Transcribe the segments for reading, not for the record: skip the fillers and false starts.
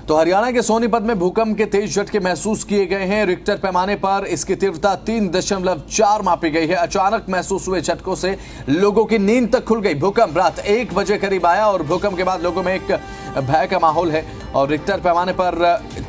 तो हरियाणा के सोनीपत में भूकंप के तेज झटके महसूस किए गए हैं। रिक्टर पैमाने पर इसकी तीव्रता 3.4 मापी गई है। अचानक महसूस हुए झटकों से लोगों की नींद तक खुल गई। भूकंप रात 1 बजे करीब आया और भूकंप के बाद लोगों में एक भय का माहौल है और रिक्टर पैमाने पर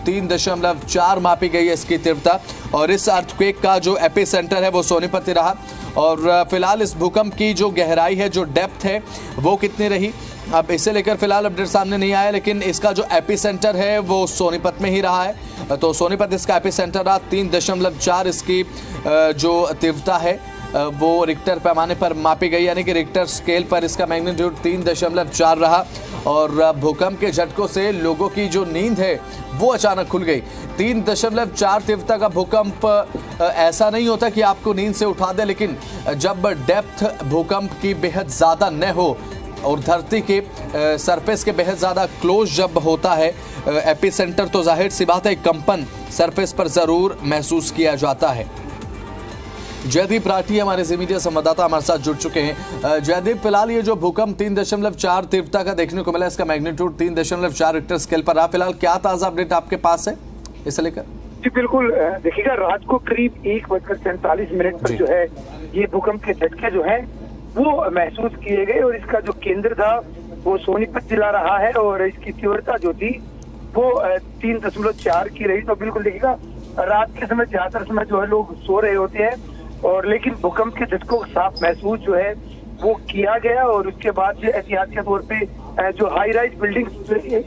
3.4 मापी गई है इसकी तीव्रता। और इस अर्थक्वेक का जो एपी सेंटर है वो सोनीपत ही रहा। और फिलहाल इस भूकंप की जो गहराई है, जो डेप्थ है, वो कितनी रही, अब इसे लेकर फिलहाल अपडेट सामने नहीं आया, लेकिन इसका जो एपी सेंटर है वो सोनीपत में ही रहा है। तो सोनीपत इसका एपी सेंटर रहा। 3.4 इसकी जो तीव्रता है वो रिक्टर पैमाने पर मापी गई, यानी कि रिक्टर स्केल पर इसका मैग्नीट्यूड 3.4 रहा। और भूकंप के झटकों से लोगों की जो नींद है वो अचानक खुल गई। 3.4 तीव्रता का भूकंप ऐसा नहीं होता कि आपको नींद से उठा दे, लेकिन जब डेप्थ भूकंप की बेहद ज़्यादा न हो और धरती के सरफेस के बेहद ज़्यादा क्लोज जब होता है एपी सेंटर, तो जाहिर सी बात है कंपन सरफेस पर ज़रूर महसूस किया जाता है। जयदीप राठी हमारे जी मीडिया संवाददाता हमारे साथ जुड़ चुके हैं। जयदीप, फिलहाल ये जो भूकंप 3.4 तीव्रता का देखने को मिला, इसका मैग्नीट्यूड 3.4 रिक्टर स्केल पर रहा। फिलहाल क्या ताज़ा अपडेट आपके पास है इसे लेकर? जी बिल्कुल, देखिएगा रात को करीब 1:47 पर जो है ये भूकंप के झटके जो है वो महसूस किए गए और इसका जो केंद्र था वो सोनीपत जिला रहा है और इसकी तीव्रता जो थी वो 3.4 की रही। तो बिल्कुल देखिएगा रात के समय ज्यादातर समय जो है लोग सो रहे होते हैं और लेकिन भूकंप के झटकों को साफ महसूस जो है वो किया गया। और उसके बाद जो एहतियाती तौर पे जो हाई राइज बिल्डिंग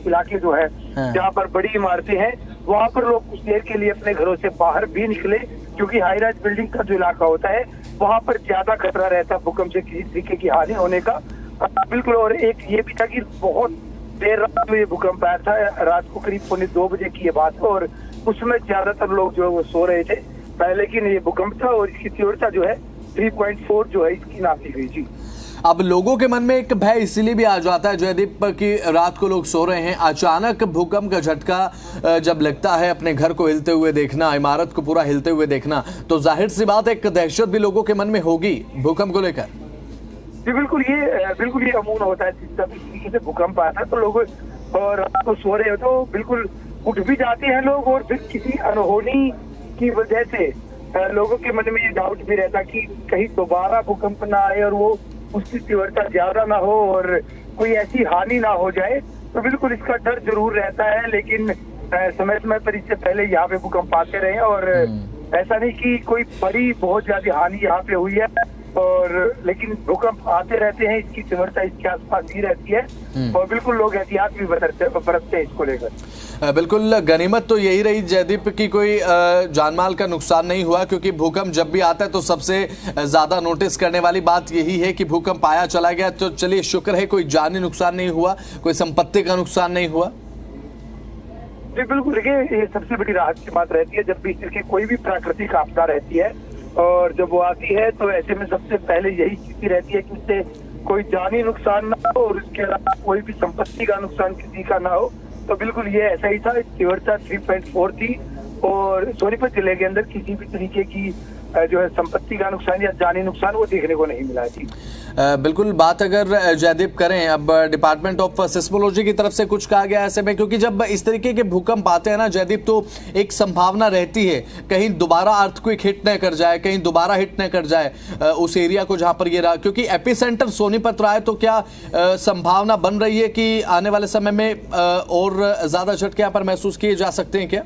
इलाके जो है जहाँ पर बड़ी इमारतें हैं वहाँ पर लोग कुछ देर के लिए अपने घरों से बाहर भी निकले, क्योंकि हाई राइज बिल्डिंग का जो इलाका होता है वहाँ पर ज्यादा खतरा रहता है भूकंप से किसी तरीके की हानि होने का। बिल्कुल। और एक ये भी था कि बहुत देर रात में ये भूकंप आया था, रात को करीब 1:45 बजे की ये बात है और उस समय ज्यादातर लोग जो है वो सो रहे थे, लेकिन ये भूकंप था और इसकी तीव्रता जो है 3.4 जो है इसकी नापी गई। जी, अब लोगों के मन में एक भय इसलिए भी आ जाता है जयदीप कि रात को लोग सो रहे हैं, अचानक भूकंप का झटका जब लगता है, अपने घर को हिलते हुए देखना, इमारत को पूरा हिलते हुए देखना, तो जाहिर सी बात एक दहशत भी लोगों के मन में होगी भूकंप को लेकर। जी बिल्कुल, ये अमूमन होता है। जब इस तरीके से भूकंप आता है तो लोग और रात को सो रहे हो तो बिल्कुल उठ भी जाते हैं लोग और फिर किसी अनहोनी की वजह से लोगों के मन में ये डाउट भी रहता कि कहीं दोबारा भूकंप ना आए और वो उसकी तीव्रता ज्यादा ना हो और कोई ऐसी हानि ना हो जाए। तो बिल्कुल इसका डर जरूर रहता है, लेकिन समय समय पर इससे पहले यहाँ पे भूकंप आते रहे और ऐसा नहीं कि कोई बड़ी बहुत ज्यादा हानि यहाँ पे हुई है, और लेकिन भूकंप आते रहते हैं, इसकी तीव्रता इसके आसपास ही रहती है और बिल्कुल लोग एहतियात भी बरतते हैं इसको लेकर। बिल्कुल, गनीमत तो यही रही जयदीप की कोई जानमाल का नुकसान नहीं हुआ, क्योंकि भूकंप जब भी आता है तो सबसे ज्यादा नोटिस करने वाली बात यही है कि भूकंप आया चला गया। तो चलिए शुक्र है कोई जानी नुकसान नहीं हुआ, कोई संपत्ति का नुकसान नहीं हुआ। जी बिल्कुल, देखिए ये सबसे बड़ी राहत की बात रहती है जब भी इस तरह की कोई भी प्राकृतिक आपदा रहती है और जब वो आती है तो ऐसे में सबसे पहले यही स्थिति रहती है कि उससे कोई जानी नुकसान ना हो और उसके अलावा कोई भी संपत्ति का नुकसान किसी का ना हो। तो बिल्कुल ये ऐसा ही था। तीव्रता 3.4 थी और सोनीपत जिले के अंदर किसी भी तरीके की जो है संपत्ति का नुकसान या जानी नुकसान वो देखने को नहीं मिला थी। बिल्कुल, बात अगर जयदीप करें, अब डिपार्टमेंट ऑफ सिस्मोलॉजी की तरफ से कुछ कहा गया ऐसे में, क्योंकि जब इस तरीके के भूकंप आते हैं ना जयदीप, तो एक संभावना रहती है कहीं दोबारा अर्थक्वेक हिट न कर जाए, कहीं दोबारा हिट न कर जाए उस एरिया को जहां पर ये रहा, क्योंकि एपिसेंटर सोनीपत रहा है। तो क्या संभावना बन रही है कि आने वाले समय में और ज्यादा झटके यहाँ पर महसूस किए जा सकते हैं क्या?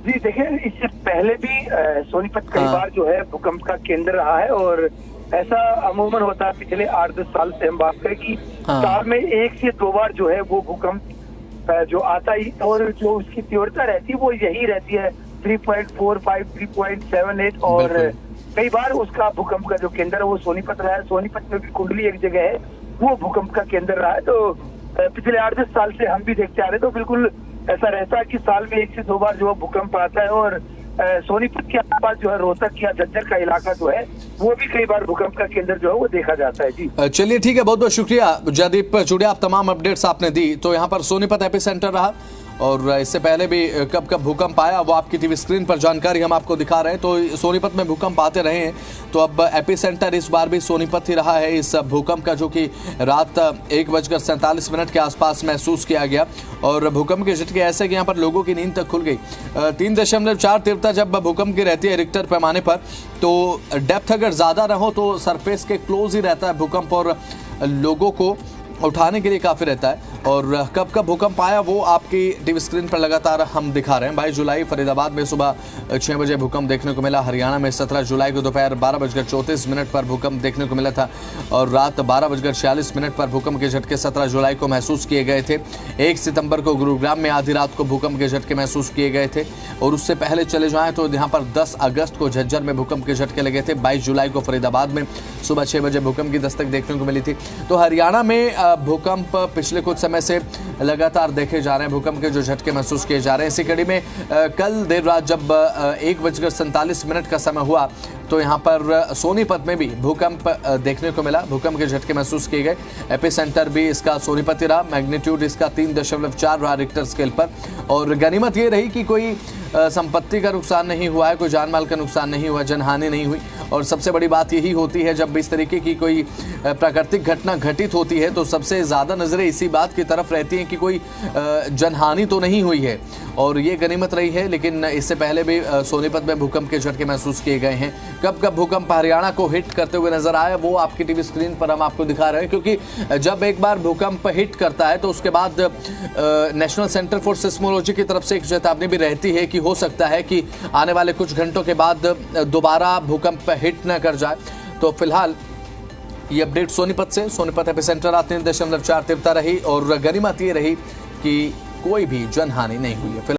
जी देखिए, इससे पहले भी सोनीपत कई बार जो है भूकंप का केंद्र रहा है और ऐसा अमूमन होता है। पिछले 8-10 साल से हम बात करें कि साल में 1 से 2 बार जो है वो भूकंप जो आता ही और जो उसकी तीव्रता रहती है वो यही रहती है 3.45, 3.78 और कई बार उसका भूकंप का जो केंद्र है वो सोनीपत रहा है। सोनीपत में भी कुंडली एक जगह है, वो भूकंप का केंद्र रहा है। तो पिछले 8-10 साल से हम भी देखते आ रहे, तो बिल्कुल ऐसा रहता है कि साल में 1 से 2 बार जो भूकंप आता है और सोनीपत के आसपास जो है रोहतक या झज्जर का इलाका जो है वो भी कई बार भूकंप का केंद्र जो है वो देखा जाता है। जी चलिए ठीक है, बहुत बहुत शुक्रिया जयदीप जुड़िया, आप तमाम अपडेट्स आपने दी। तो यहाँ पर सोनीपत एपी सेंटर रहा और इससे पहले भी कब कब भूकंप आया वो आपकी टीवी स्क्रीन पर जानकारी हम आपको दिखा रहे हैं। तो सोनीपत में भूकंप आते रहे हैं, तो अब एपी सेंटर इस बार भी सोनीपत ही रहा है इस भूकंप का, जो कि रात 1:47 के आसपास महसूस किया गया। और भूकंप के झटके ऐसे कि यहाँ पर लोगों की नींद तक खुल गई। 3.4 तीव्रता जब भूकंप की रहती है रिक्टर पैमाने पर, तो डेप्थ अगर ज़्यादा ना हो तो सरफेस के क्लोज ही रहता है भूकंप और लोगों को उठाने के लिए काफ़ी रहता है। और कब कब भूकंप आया वो आपकी टीवी स्क्रीन पर लगातार हम दिखा रहे हैं। 22 जुलाई फरीदाबाद में सुबह 6 बजे भूकंप देखने को मिला। हरियाणा में 17 जुलाई को दोपहर 12:34 पर भूकंप देखने को मिला था और रात 12:46 पर भूकंप के झटके 17 जुलाई को महसूस किए गए थे। 1 सितंबर को गुरुग्राम में आधी रात को भूकंप के झटके महसूस किए गए थे। और उससे पहले चले जाएँ तो यहाँ पर 10 अगस्त को झज्जर में भूकंप के झटके लगे थे। 22 जुलाई को फरीदाबाद में सुबह 6 बजे भूकंप की दस्तक देखने को मिली थी। तो हरियाणा में भूकंप पिछले कुछ समय से लगातार देखे जा रहे हैं, भूकंप के जो झटके महसूस किए जा रहे हैं। इसी कड़ी में कल देर रात जब 1:47 का समय हुआ तो यहाँ पर सोनीपत में भी भूकंप देखने को मिला। भूकंप के झटके महसूस किए गए। एपी सेंटर भी इसका सोनीपत ही रहा। मैग्नीट्यूड इसका 3.4 रहा रिक्टर स्केल पर। और गनीमत ये रही कि कोई संपत्ति का नुकसान नहीं हुआ है, कोई जान माल का नुकसान नहीं हुआ, जनहानि नहीं हुई। और सबसे बड़ी बात यही होती है जब इस तरीके की कोई प्राकृतिक घटना घटित होती है तो सबसे ज़्यादा नज़रें इसी बात की तरफ रहती हैं कि कोई जनहानि तो नहीं हुई है, और ये गनीमत रही है। लेकिन इससे पहले भी सोनीपत में भूकंप के झटके महसूस किए गए हैं। कब कब भूकंप हरियाणा को हिट करते हुए नजर आया वो आपकी टीवी स्क्रीन पर हम आपको दिखा रहे हैं, क्योंकि जब एक बार भूकंप हिट करता है तो उसके बाद नेशनल सेंटर फॉर सिस्मोलॉजी की तरफ से एक चेतावनी भी रहती है कि हो सकता है कि आने वाले कुछ घंटों के बाद दोबारा भूकंप हिट न कर जाए। तो फिलहाल ये अपडेट सोनीपत से, सोनीपत एपी सेंटर 3.4 तीव्रता रही और गनीमत ये रही कि कोई भी जनहानि नहीं हुई है।